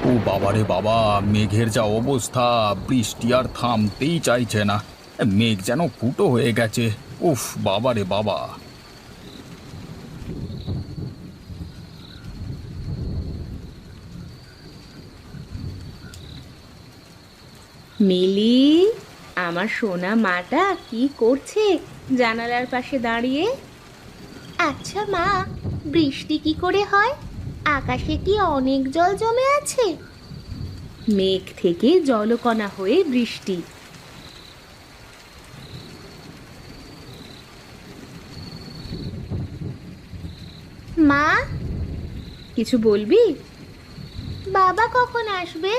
ও বাবারে বাবা, মেঘের যা অবস্থা! বৃষ্টি আর থামতেই চাইছে না। মেঘ যেন ফুটো হয়ে গেছে। উফ, বাবারে বাবা! মিলি, আমার সোনা মাটা কি করছে জানালার পাশে দাঁড়িয়ে? আচ্ছা মা, বৃষ্টি কি করে হয়? আকাশে কি অনেক জল জমে আছে? মেঘ থেকে জলকণা হয়ে বৃষ্টি। মা, কিছু বলবি? বাবা কখন আসবে?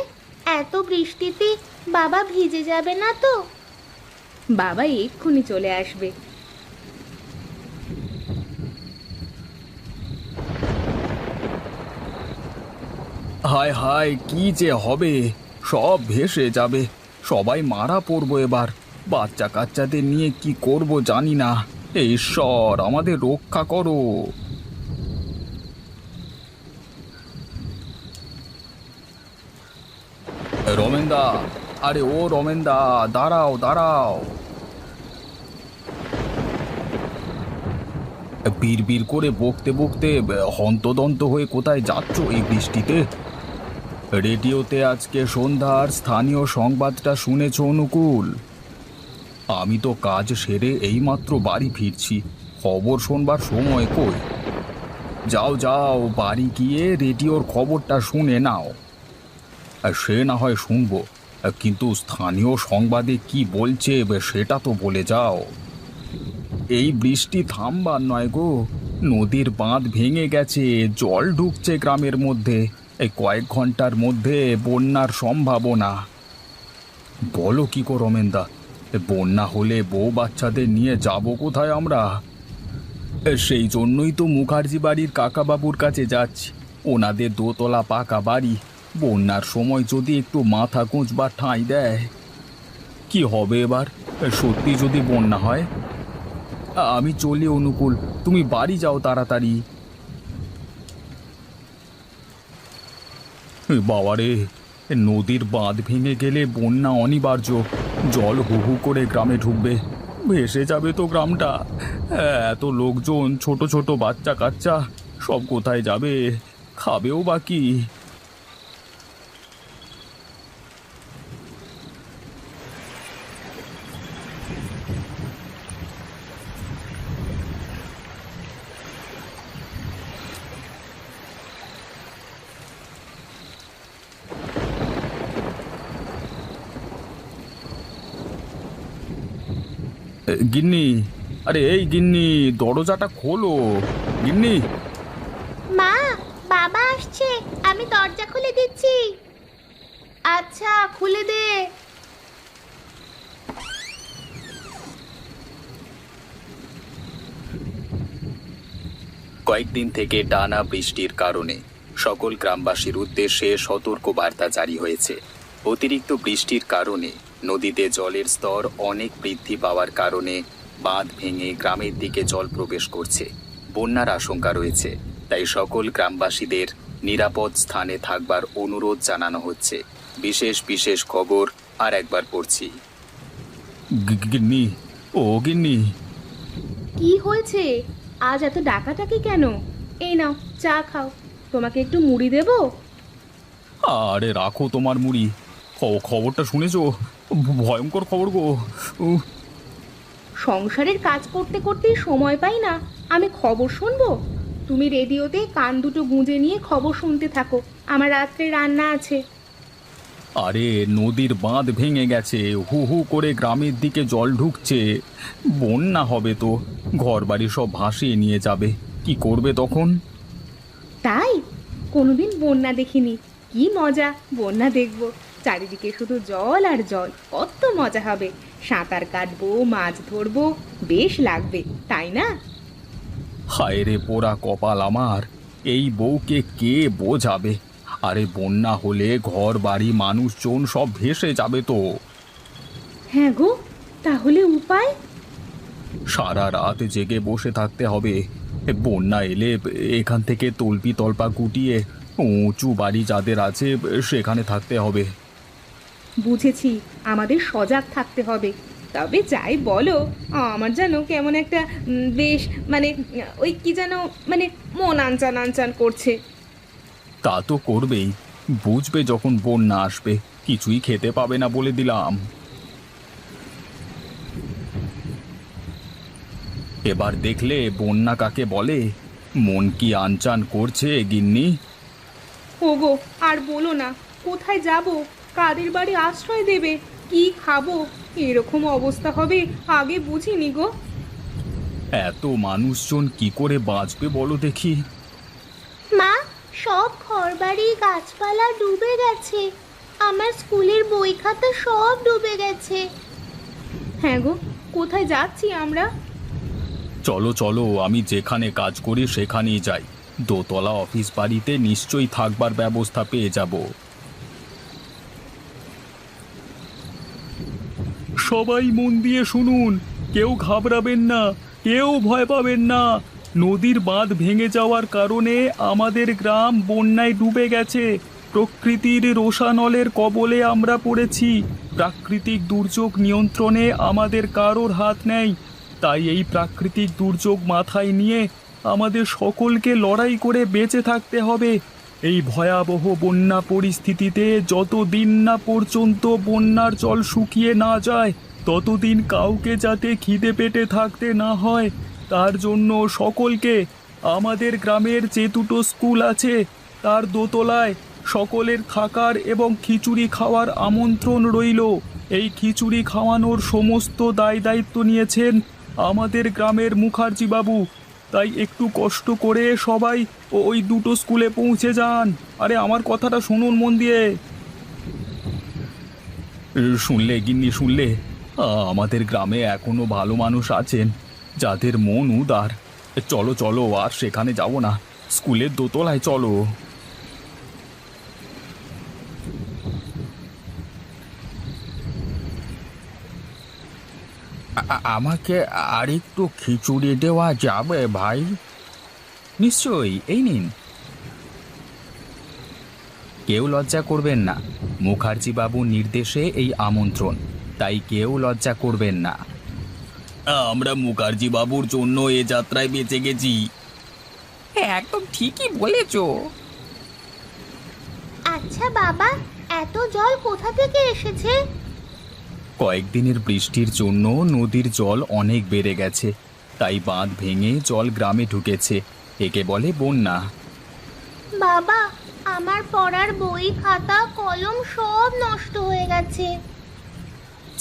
এত বৃষ্টিতে বাবা ভিজে যাবে না তো? বাবা এক্ষুনি চলে আসবে। হায় হায়, কি যে হবে! সব ভেসে যাবে। সবাই মারা পড়বো এবার। বাচ্চা কাচ্চাদের নিয়ে কি করব জানি না। হে ঈশ্বর, আমাদের রক্ষা করো। রমেনদা, আরে ও রমেনদা, দাঁড়াও দাঁড়াও। বিড় করে বকতে বকতে হন্তদন্ত হয়ে কোথায় যাচ্ছ এই বৃষ্টিতে? রেডিওতে আজকে সন্ধ্যার স্থানীয় সংবাদটা শুনেছ অনুকূল? আমি তো কাজ সেরে এইমাত্র বাড়ি ফিরছি, খবর শোনবার সময় কই। যাও যাও, বাড়ি গিয়ে রেডিওর খবরটা শুনে নাও। সে না হয় শুনবো, কিন্তু স্থানীয় সংবাদে কি বলছে সেটা তো বলে যাও। এই বৃষ্টি থামবার নয় গো। নদীর বাঁধ ভেঙে গেছে, জল ঢুকছে গ্রামের মধ্যে। এই কয়েক ঘন্টার মধ্যে বন্যার সম্ভাবনা। বলো কি গো রমেনদা, বন্যা হলে বউ বাচ্চাদের নিয়ে যাব কোথায় আমরা? সেই জন্যই তো মুখার্জি বাড়ির কাকাবাবুর কাছে যাচ্ছি। ওনাদের দোতলা পাকা বাড়ি, বন্যার সময় যদি একটু মাথা গোঁজবার ঠাঁই দেয়। কি হবে এবার সত্যি যদি বন্যা হয়? আমি চলি অনুকূল, তুমি বাড়ি যাও তাড়াতাড়ি। বাবারে, নদীর বাঁধ ভেঙে গেলে বন্যা অনিবার্য। জল হু হু করে গ্রামে ঢুকবে, ভেসে যাবে তো গ্রামটা। এত লোকজন, ছোট ছোট বাচ্চা কাচ্চা, সব কোথায় যাবে? খাবেও বা কি? গিন্নি, আরে এই গিন্নি, দরজাটা খোলো। গিন্নি! মা, বাবা আসছে, আমি দরজা খুলে দিচ্ছি। আচ্ছা, খুলে দে। কয়েকদিন থেকে টানা বৃষ্টির কারণে সকল গ্রামবাসীর উদ্দেশ্যে সতর্ক বার্তা জারি হয়েছে। অতিরিক্ত বৃষ্টির কারণে নদীতে জলের স্তর অনেক বৃদ্ধি পাওয়ার কারণে বাঁধ ভেঙে গ্রামের দিকে জল প্রবেশ করছে। বন্যার আশঙ্কা রয়েছে, তাই সকল গ্রামবাসীদের নিরাপদ স্থানে থাকবার অনুরোধ জানানো হচ্ছে। বিশেষ বিশেষ খবর আর একবার পড়ছি। গিন্নি, ও গিন্নি! কি হয়েছে? আজ এত ডাকাডাকি কেন? এই নাও, চা খাও। তোমাকে একটু মুড়ি দেবো? আরে রাখো তোমার মুড়ি। খবরটা শুনেছো? ভয়ঙ্কর খবর গো। উহ, সংসারের কাজ করতে করতেই সময় পাই না, আমি খবর শুনবো? তুমি রেডিওতে কান দুটো গুঁজে নিয়ে খবর শুনতে থাকো, আমার রাত্রে রান্না আছে। আরে নদীর বাঁধ ভেঙে গেছে, হু হু করে গ্রামের দিকে জল ঢুকছে। বন্যা হবে তো, ঘরবাড়ি সব ভাসিয়ে নিয়ে যাবে। কি করবে তখন? তাই? কোনোদিন বন্যা দেখিনি। কি মজা বন্যা দেখবো। চারিদিকে শুধু জল আর জল, কত মজা হবে। সাঁতার কাটবো, মাছ ধরবো, বেশ লাগবে, তাই না? হায় রে পোড়া কপাল আমার! এই বউকে কে বোঝাবে? আরে বন্যা হলে ঘর বাড়ি মানুষজন সব ভেসে যাবে তো। হ্যাঁ গো, তাহলে উপায়? সারা রাত জেগে বসে থাকতে হবে। বন্যা এলে এখান থেকে তল্পি তল্পা গুটিয়ে উঁচু বাড়ি যাদের আছে সেখানে থাকতে হবে। বুঝেছি, আমাদের সজাগ থাকতে হবে। তবে যাই বলো, আমার যেন কেমন একটা বেশ মানে ওই কি যেন মানে মন আনচান আনচান করছে। তা তো করবেই, বুঝবে যখন বন্যা আসবে, কিছুই খেতে পাবে না বলে দিলাম। এবার দেখলে বন্যা কাকে বলে, মন কি আনচান করছে গিন্নি। ওগো আর বলো না, কোথায় যাব, কাদের বাড়ি আশ্রয় দেবে, কি খাবো, এরকম অবস্থা হবে আগে বুঝিনি গো। এত মানুষজন কি করে বাঁচবে বলো দেখি। মা, সব ঘরবাড়ি গাছপালা ডুবে গেছে, আমার স্কুলের বই খাতা সব ডুবে গেছে। হ্যাঁ গো, কোথায় যাচ্ছি আমরা? চলো চলো, আমি যেখানে কাজ করি সেখানেই যাই, দোতলা অফিস বাড়িতে নিশ্চয়ই থাকবার ব্যবস্থা পেয়ে যাব। সবাই মন দিয়ে শুনুন, কেউ ঘাবড়াবেন না, কেউ ভয় পাবেন না। নদীর বাঁধ ভেঙে যাওয়ার কারণে আমাদের গ্রাম বন্যায় ডুবে গেছে। প্রকৃতির রোষানলের কবলে আমরা পড়েছি। প্রাকৃতিক দুর্যোগ নিয়ন্ত্রণে আমাদের কারোর হাত নেই। তাই এই প্রাকৃতিক দুর্যোগ মাথায় নিয়ে আমাদের সকলকে লড়াই করে বেঁচে থাকতে হবে। এই ভয়াবহ বন্যা পরিস্থিতিতে যতদিন না পর্যন্ত বন্যার জল শুকিয়ে না যায়, ততদিন কাউকে যাতে খিদে পেটে থাকতে না হয়, তার জন্য সকলকে আমাদের গ্রামের যে দুটো স্কুল আছে তার দোতলায় সকলের থাকার এবং খিচুড়ি খাওয়ার আমন্ত্রণ রইল। এই খিচুড়ি খাওয়ানোর সমস্ত দায় দায়িত্ব নিয়েছেন আমাদের গ্রামের মুখার্জি বাবু। তাই একটু কষ্ট করে সবাই ওই দুটো স্কুলে পৌঁছে যান। আরে আমার কথাটা শুনুন মন দিয়ে। শুনলে গিন্নি, শুনলে? আমাদের গ্রামে এখনো ভালো মানুষ আছেন যাদের মন উদার। চলো চলো, আর সেখানে যাব না, স্কুলের দোতলায় চলো। আমাকে আর একটু খিচুড়ি দেওয়া যাবে ভাই? নিশ্চয়ই, এই নিন। কেউ লজ্জা করবেন না, মুখার্জি বাবুর নির্দেশে এই আমন্ত্রণ, তাই কেউ লজ্জা করবেন না। আমরা মুখার্জি বাবুর জন্য এ যাত্রায় বেঁচে গেছি। একদম ঠিকই বলেছো। আচ্ছা বাবা, এত জল কোথা থেকে এসেছে? কয়েকদিনের বৃষ্টির জন্য নদীর জল অনেক বেড়ে গেছে, তাই বাঁধ ভেঙে জল গ্রামে ঢুকেছে। একে বলে বন্যা। বাবা, আমার পড়ার বই খাতা কলম সব নষ্ট হয়ে গেছে।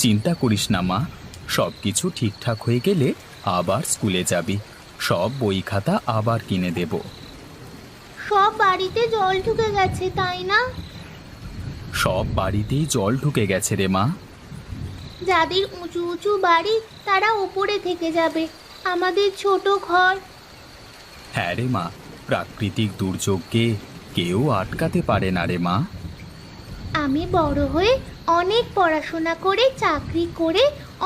চিন্তা করিস না মা, সব কিছু ঠিকঠাক হয়ে গেলে আবার স্কুলে যাবি, সব বই খাতা আবার কিনে দেব। সব বাড়িতে জল ঢুকে গেছে, তাই না? সব বাড়িতেই জল ঢুকে গেছে রে মা। যাদের উঁচু উঁচু বাড়ি তারা উপরে থেকে যাবে, আমাদের ছোট ঘর। হ্যাঁ রে মা, প্রাকৃতিক দুর্যোগকে কেউ আটকাতে পারে না রে মা। আমি বড় হয়ে অনেক পড়াশোনা করে চাকরি করে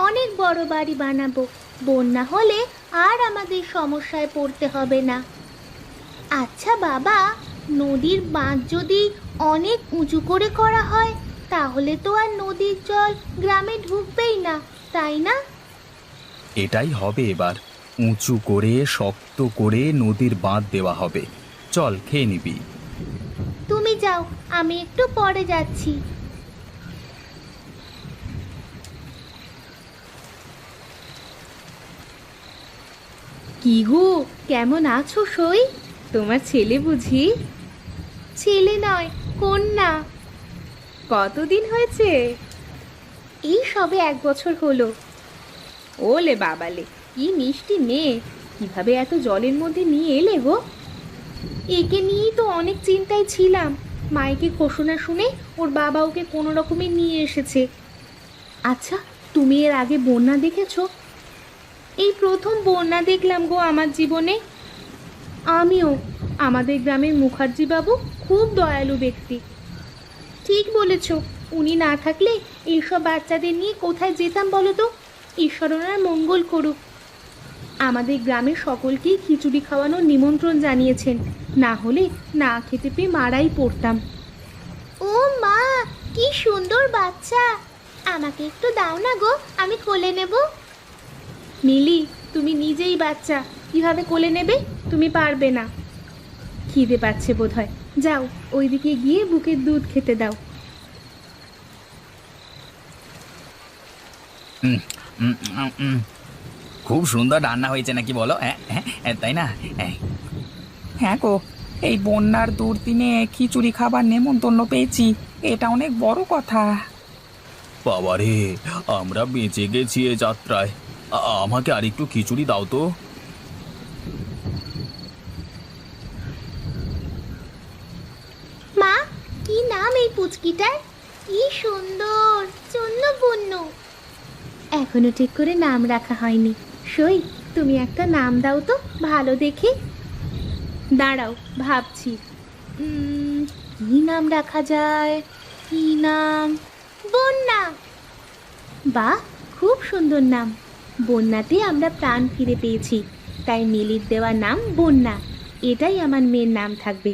অনেক বড় বাড়ি বানাবো, বন্যা হলে আর আমাদের সমস্যায় পড়তে হবে না। আচ্ছা বাবা, নদীর বাঁধ যদি অনেক উঁচু করে করা হয় তাহলে তো আর নদীর জল গ্রামে ঢুকবেই না, তাই না? এটাই হবে এবার, উঁচু করে শক্ত করে নদীর বাঁধ দেওয়া হবে। চল খেয়ে নিবি। তুমি যাও, আমি একটু পরে যাচ্ছি। কি গো, কেমন আছো সই? তোমার ছেলে বুঝি? ছেলে নয়, কন্যা। কতদিন হয়েছে? এই সবে 1 বছর হলো। ওলে বাবালে, কি মিষ্টি মেয়ে, কিভাবে এত জলের মধ্যে নিয়ে এলে গো? একে নিয়েই তো অনেক চিন্তায় ছিলাম। মাইকে ঘোষণা শুনে ওর বাবা ওকে কোনো রকমে নিয়ে এসেছে। আচ্ছা, তুমি এর আগে বন্যা দেখেছো? এই প্রথম বন্যা দেখলাম গো আমার জীবনে। আমিও। আমাদের গ্রামের মুখার্জি বাবু খুব দয়ালু ব্যক্তি। ঠিক বলেছ, উনি না থাকলে এইসব বাচ্চাদের নিয়ে কোথায় যেতাম বলো তো? ঈশ্বর ওনার মঙ্গল করুক। আমাদের গ্রামের সকলকেই খিচুড়ি খাওয়ানোর নিমন্ত্রণ জানিয়েছেন, না হলে না খেতে পেয়ে মারাই পড়তাম। ও মা, কি সুন্দর বাচ্চা! আমাকে একটু দাও না গো, আমি কোলে নেব। মিলি, তুমি নিজেই বাচ্চা, কিভাবে কোলে নেবে? তুমি পারবে না। খিদে পাচ্ছে বোধহয়, যাও ওইদিকে গিয়ে বুকের দুধ খেতে দাও। উম, উম, উম, উম। খুব সুন্দর রান্না হয়েছে নাকি বলো? হ্যাঁ হ্যাঁ হ্যাঁ, তাই না? হ্যাঁ গো, এই বন্যার দুর্দিনে খিচুড়ি খাবার নেমন্তন্ন পেয়েছি, এটা অনেক বড় কথা। বাবারে, আমরা বেঁচে গেছি এ যাত্রায়। আমাকে আর একটু খিচুড়ি দাও তো। মা, কি নাম এই পুচকিটার? কি সুন্দর, চন্নপূর্ণ। এখনো ঠিক করে নাম রাখা হয়নি। সই, তুমি একটা নাম দাও তো ভালো দেখে। দাঁড়াও, ভাবছি। কি নাম রাখা যায়? কি নাম? বন্যা। বাহ, খুব সুন্দর নাম। বন্যাতে আমরা প্রাণ ফিরে পেয়েছি, তাই মিলির দেওয়া নাম বন্যা। এটাই আমার মেয়ের নাম থাকবে।